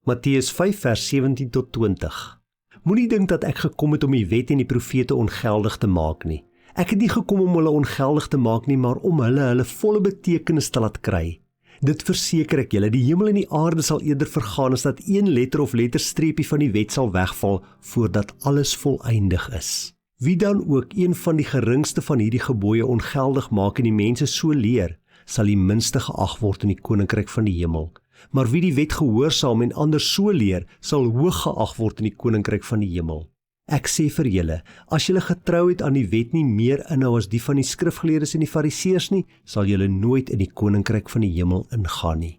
Matteus 5 vers 17 tot 20. Moenie dink dat ek gekom het om die wet en die profete ongeldig te maak nie. Ek het nie gekom om hulle ongeldig te maak nie, maar om hulle volle betekenis te laat kry. Dit verseker ek julle, die hemel en die aarde sal eerder vergaan as dat een letter of letterstreepie van die wet sal wegval, voordat alles voleindig is. Wie dan ook een van die geringste van hierdie gebooie ongeldig maak en die mense so leer, sal die minste geag word in die koninkryk van die hemel. Maar wie die wet gehoorsaam en ander so leer, sal hoog geag word in die koninkryk van die hemel. Ek sê vir julle, as julle getrouheid aan die wet nie meer inhou as die van die skrifgeleerdes en die fariseërs nie, sal julle nooit in die koninkryk van die hemel ingaan nie.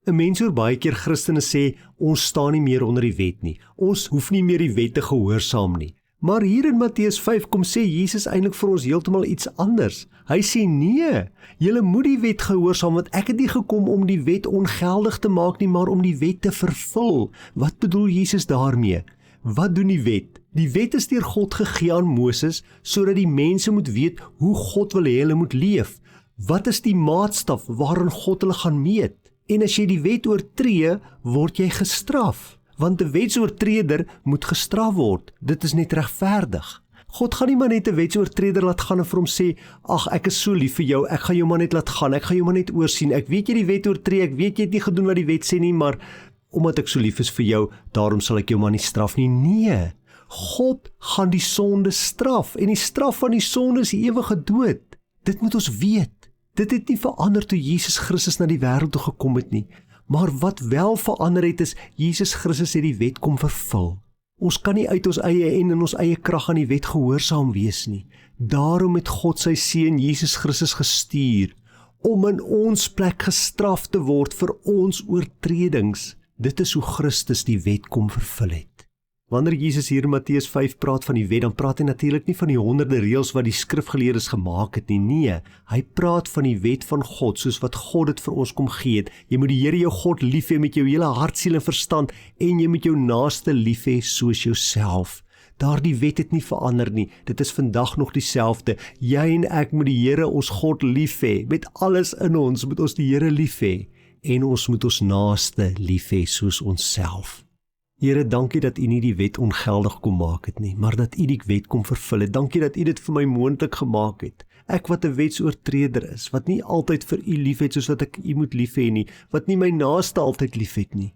'n Mens hoor baie keer Christene sê, ons staan nie meer onder die wet nie, ons hoef nie meer die wet te gehoorsaam nie. Maar hier in Matteus 5 kom sê Jesus eintlik vir ons heeltemal iets anders. Hy sê nee, julle moet die wet gehoorsaam, want ek het nie gekom om die wet ongeldig te maak nie, maar om die wet te vervul. Wat bedoel Jesus daarmee? Wat doen die wet? Die wet is deur God gegee aan Moses, sodat die mense moet weet hoe God wil hê hulle moet leef. Wat is die maatstaf waarin God hulle gaan meet? En as jy die wet oortree, word jy gestraf. Want 'n wetsoortreder moet gestraf word. Dit is net regverdig. God gaan nie maar net 'n wetsoortreder laat gaan en vir hom sê, ag, ek is so lief vir jou, ek gaan jou maar net laat gaan, ek gaan jou maar net oorsien, ek weet jy die wet oortree, ek weet jy het nie gedoen wat die wet sê nie, maar omdat ek so lief is vir jou, daarom sal ek jou maar nie straf nie. Nee, God gaan die sonde straf, en die straf van die sonde is die ewige dood. Dit moet ons weet. Dit het nie verander toe Jesus Christus na die wêreld toe gekom het nie. Maar wat wel verander het is, Jesus Christus het die wet kom vervul. Ons kan nie uit ons eie en in ons eie krag aan die wet gehoorsaam wees nie. Daarom het God sy seun Jesus Christus gestuur, om in ons plek gestraf te word vir ons oortredings. Dit is hoe Christus die wet kom vervul het. Wanneer Jesus hier in Matteus 5 praat van die wet, dan praat hy natuurlik nie van die honderde reëls wat die skrifgeleerdes gemaak het nie. Nee, hy praat van die wet van God, soos wat God dit vir ons kom gee het. Jy moet die Here jou God lief hê met jou hele hart, siel en verstand, en jy moet jou naaste lief hê soos jouself. Daardie wet het nie verander nie. Dit is vandag nog dieselfde. Jy en ek moet die Here ons God lief hê. Met alles in ons moet ons die Here lief hê. En ons moet ons naaste lief hê soos onsself. Here, dankie dat U nie die wet ongeldig kom maak het nie, maar dat U die wet kom vervul het. Dankie dat U dit vir my moontlik gemaak het. Ek wat 'n wetsoortreder is, wat nie altyd vir U lief het soos wat ek U moet lief hê nie, wat nie my naaste altyd lief het nie,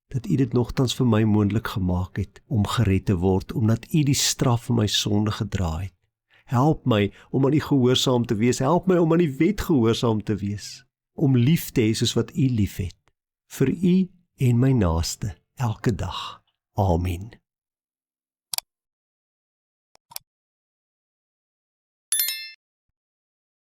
dat U dit nogtans vir my moontlik gemaak het om gered te word, omdat U die straf vir my sonde gedra het. Help my om aan U gehoorsaam te wees, help my om aan die wet gehoorsaam te wees, om lief te hê soos wat U lief het, vir U en my naaste, elke dag. Amen.